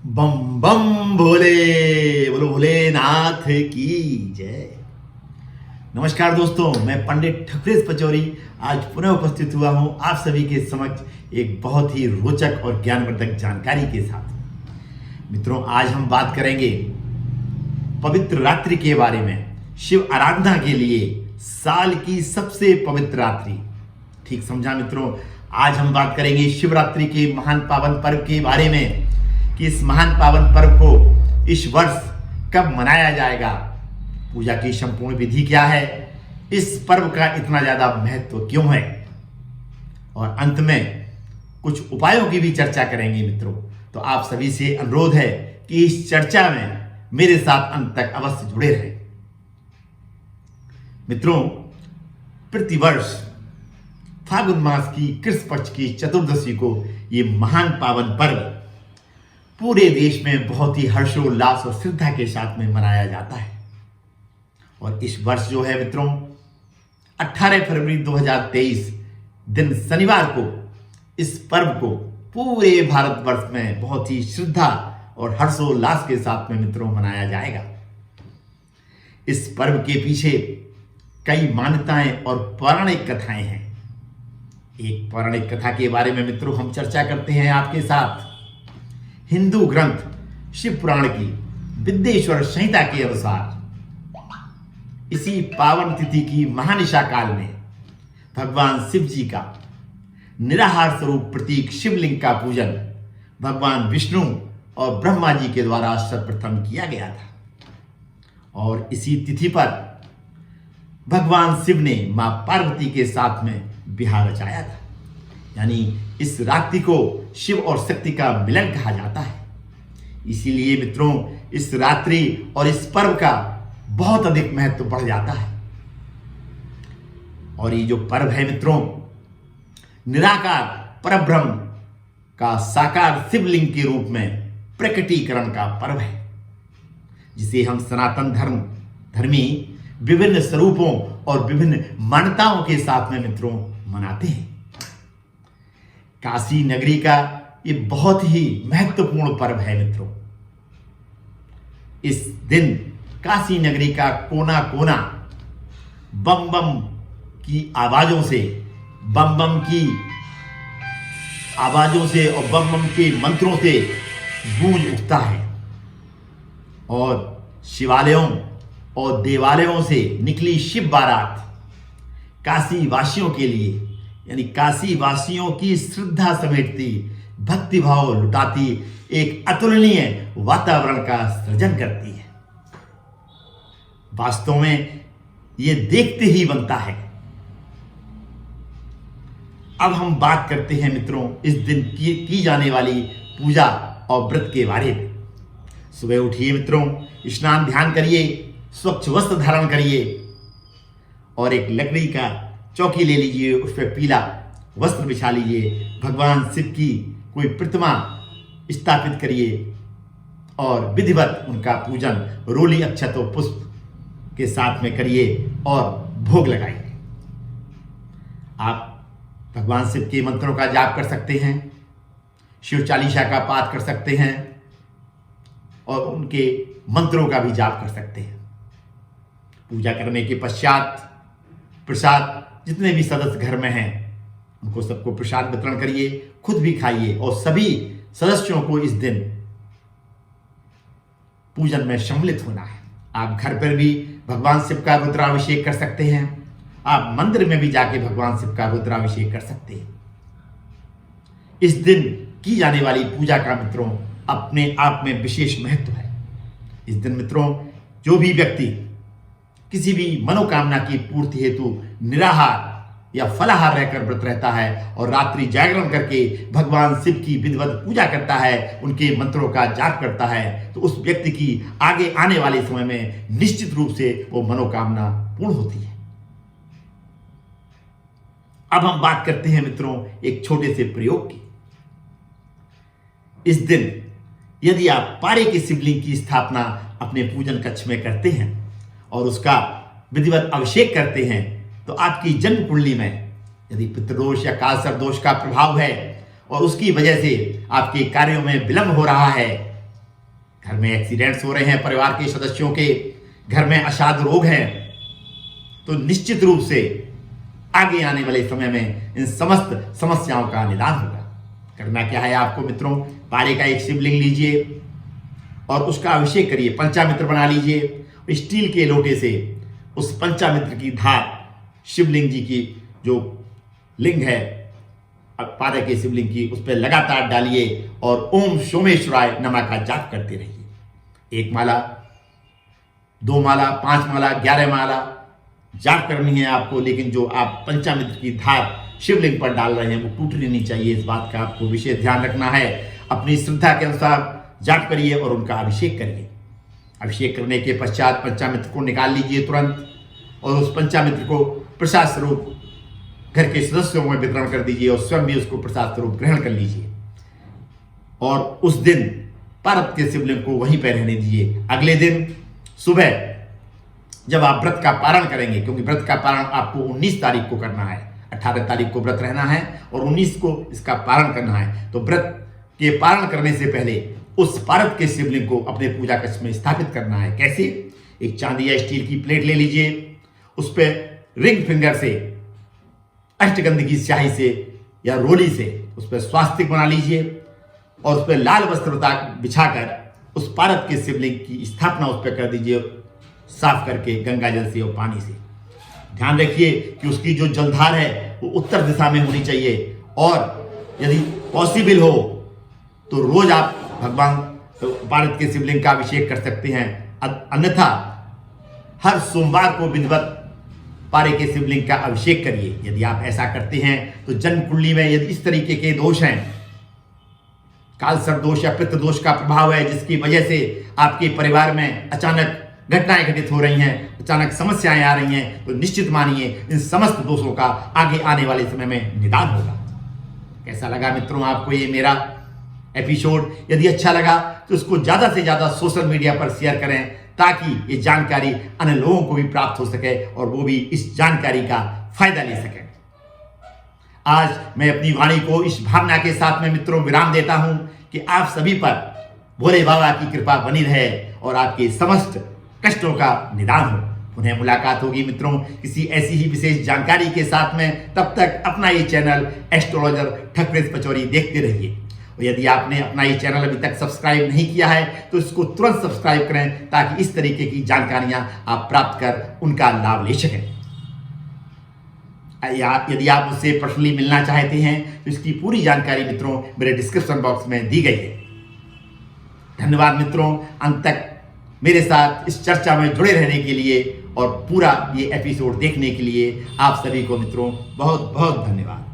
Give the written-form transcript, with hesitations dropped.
बम बम भोले बोलो भोलेनाथ की जय। नमस्कार दोस्तों, मैं पंडित ठकुरेश पचौरी आज पुनः उपस्थित हुआ हूं आप सभी के समक्ष एक बहुत ही रोचक और ज्ञानवर्धक जानकारी के साथ। मित्रों, आज हम बात करेंगे पवित्र रात्रि के बारे में। शिव आराधना के लिए साल की सबसे पवित्र रात्रि, ठीक समझा मित्रों। आज हम बात करेंगे शिवरात्रि के महान पावन पर्व के बारे में कि इस महान पावन पर्व को इस वर्ष कब मनाया जाएगा, पूजा की संपूर्ण विधि क्या है, इस पर्व का इतना ज्यादा महत्व क्यों है, और अंत में कुछ उपायों की भी चर्चा करेंगे मित्रों। तो आप सभी से अनुरोध है कि इस चर्चा में मेरे साथ अंत तक अवश्य जुड़े रहें। मित्रों, प्रतिवर्ष फागुन मास की कृष्ण पक्ष की चतुर्दशी को ये महान पावन पर्व पूरे देश में बहुत ही हर्षोल्लास और श्रद्धा के साथ में मनाया जाता है। और इस वर्ष जो है मित्रों 18 फरवरी 2023 दिन शनिवार को इस पर्व को पूरे भारतवर्ष में बहुत ही श्रद्धा और हर्षोल्लास के साथ में मित्रों मनाया जाएगा। इस पर्व के पीछे कई मान्यताएं और पौराणिक कथाएं हैं। एक पौराणिक कथा के बारे में मित्रों हम चर्चा करते हैं आपके साथ। हिंदू ग्रंथ शिव पुराण की विद्येश्वर संहिता के अनुसार इसी पावन तिथि की महानिशा काल में भगवान शिव जी का निराहार स्वरूप प्रतीक शिवलिंग का पूजन भगवान विष्णु और ब्रह्मा जी के द्वारा सर्वप्रथम किया गया था। और इसी तिथि पर भगवान शिव ने मां पार्वती के साथ में विवाह रचाया था। यानी इस रात्रि को शिव और शक्ति का मिलन कहा जाता है। इसीलिए मित्रों इस रात्रि और इस पर्व का बहुत अधिक महत्व बढ़ जाता है। और ये जो पर्व है मित्रों निराकार परब्रह्म का साकार शिवलिंग के रूप में प्रकटीकरण का पर्व है, जिसे हम सनातन धर्मी विभिन्न स्वरूपों और विभिन्न मान्यताओं के साथ में मित्रों मनाते हैं। काशी नगरी का ये बहुत ही महत्वपूर्ण पर्व है मित्रों। इस दिन काशी नगरी का कोना कोना बम बम की आवाजों से और बम बम के मंत्रों से गूंज उठता है। और शिवालयों और देवालयों से निकली शिव बारात काशी वासियों के लिए यानी काशी वासियों की श्रद्धा समेटती, भक्ति भाव लुटाती एक अतुलनीय वातावरण का सृजन करती है। वास्तव में ये देखते ही बनता है। अब हम बात करते हैं मित्रों इस दिन की जाने वाली पूजा और व्रत के बारे में। सुबह उठिए मित्रों, स्नान ध्यान करिए, स्वच्छ वस्त्र धारण करिए और एक लकड़ी का चौकी ले लीजिए, उस पर पीला वस्त्र बिछा लीजिए, भगवान शिव की कोई प्रतिमा स्थापित करिए और विधिवत उनका पूजन रोली अक्षत और पुष्प के साथ में करिए और भोग लगाइए। आप भगवान शिव के मंत्रों का जाप कर सकते हैं, शिव चालीसा का पाठ कर सकते हैं और उनके मंत्रों का भी जाप कर सकते हैं। पूजा करने के पश्चात प्रसाद जितने भी सदस्य घर में हैं उनको सबको प्रसाद वितरण करिए, खुद भी खाइए और सभी सदस्यों को इस दिन पूजन में सम्मिलित होना है। आप घर पर भी भगवान शिव का रुद्राभिषेक कर सकते हैं, आप मंदिर में भी जाके भगवान शिव का रुद्राभिषेक कर सकते हैं। इस दिन की जाने वाली पूजा का मित्रों अपने आप में विशेष महत्व है। इस दिन मित्रों जो भी व्यक्ति किसी भी मनोकामना की पूर्ति हेतु निराहार या फलाहार रहकर व्रत रहता है और रात्रि जागरण करके भगवान शिव की विधिवत पूजा करता है, उनके मंत्रों का जाप करता है, तो उस व्यक्ति की आगे आने वाले समय में निश्चित रूप से वो मनोकामना पूर्ण होती है। अब हम बात करते हैं मित्रों एक छोटे से प्रयोग की। इस दिन यदि आप पारे के शिवलिंग की स्थापना अपने पूजन कक्ष में करते हैं और उसका विधिवत अभिषेक करते हैं तो आपकी जन्म कुंडली में यदि पितृदोष या कालसर्प दोष का प्रभाव है और उसकी वजह से आपके कार्यों में विलंब हो रहा है घर में एक्सीडेंट्स हो रहे हैं, परिवार के सदस्यों के घर में असाध रोग हैं, तो निश्चित रूप से आगे आने वाले समय में इन समस्त समस्याओं का निदान होगा। करना क्या है आपको मित्रों, पारे का एक शिवलिंग लीजिए और उसका अभिषेक करिए, पंचामृत बना लीजिए। स्टील के लोटे से उस पंचामृत की धार शिवलिंग जी की जो लिंग है पारे के शिवलिंग की, उस पर लगातार डालिए और ओम सोमेश्वराय नमः का जाप करते रहिए। 1 माला, 2 माला, 5 माला, 11 माला जाप करनी है आपको, लेकिन जो आप पंचामृत की धार शिवलिंग पर डाल रहे हैं वो टूटनी नहीं चाहिए। इस बात का आपको विशेष ध्यान रखना है। अपनी श्रद्धा के अनुसार जाप करिए और उनका अभिषेक करिए। अभिषेक करने के पश्चात पंचामृत को निकाल लीजिए तुरंत और उस पंचामृत को प्रसाद स्वरूप घर के सदस्यों में वितरण कर दीजिए और स्वयं भी उसको प्रसाद स्वरूप ग्रहण कर लीजिए। और उस दिन पार्वती के शिवलिंग को वहीं पर रहने दीजिए। अगले दिन सुबह जब आप व्रत का पारण करेंगे, क्योंकि व्रत का पारण आपको 19 तारीख को करना है, 18 तारीख को व्रत रहना है और 19 को इसका पारण करना है, तो व्रत के पारण करने से पहले उस पार्वती के शिवलिंग को अपने पूजा कक्ष में स्थापित करना है। कैसे? एक चांदी या स्टील की प्लेट ले लीजिए, उस पर रिंग फिंगर से अष्टगंध की स्याही से या रोली से उस पर स्वास्तिक बना लीजिए और उस पर लाल वस्त्र बिछाकर उस पार्वती के शिवलिंग की स्थापना उस पर कर दीजिए, साफ करके गंगा जल से और पानी से। ध्यान रखिए कि उसकी जो जलधार है वो उत्तर दिशा में होनी चाहिए और यदि पॉसिबल हो तो रोज आप भगवान पार्वती के शिवलिंग का अभिषेक कर सकते हैं। अन्यथा हर सोमवार को विधिवत पारे के शिवलिंग का अभिषेक करिए। यदि आप ऐसा करते हैं तो जन्म कुंडली में यदि इस तरीके के दोष हैं, काल सर्प दोष या पित्त दोष का प्रभाव है, जिसकी वजह से आपके परिवार में अचानक घटनाएं घटित हो रही हैं, अचानक समस्याएं आ रही हैं, तो निश्चित मानिए इन समस्त दोषों का आगे आने वाले समय में निदान होगा। कैसा लगा मित्रों आपको ये मेरा एपिसोड? यदि अच्छा लगा तो इसको ज़्यादा से ज़्यादा सोशल मीडिया पर शेयर करें ताकि ये जानकारी अन्य लोगों को भी प्राप्त हो सके और वो भी इस जानकारी का फायदा ले सकें। आज मैं अपनी वाणी को इस भावना के साथ में मित्रों विराम देता हूं कि आप सभी पर भोले बाबा की कृपा बनी रहे और आपके समस्त कष्टों का निदान हो। पुनः मुलाकात होगी मित्रों किसी ऐसी ही विशेष जानकारी के साथ में। तब तक अपना ये चैनल एस्ट्रोलॉजर ठकरेश पचौरी देखते रहिए। और यदि आपने अपना ये चैनल अभी तक सब्सक्राइब नहीं किया है तो इसको तुरंत सब्सक्राइब करें ताकि इस तरीके की जानकारियां आप प्राप्त कर उनका लाभ ले सकें। यदि आप मुझसे पर्सनली मिलना चाहते हैं तो इसकी पूरी जानकारी मित्रों मेरे डिस्क्रिप्शन बॉक्स में दी गई है। धन्यवाद मित्रों, अंत तक मेरे साथ इस चर्चा में जुड़े रहने के लिए और पूरा ये एपिसोड देखने के लिए आप सभी को मित्रों बहुत बहुत धन्यवाद।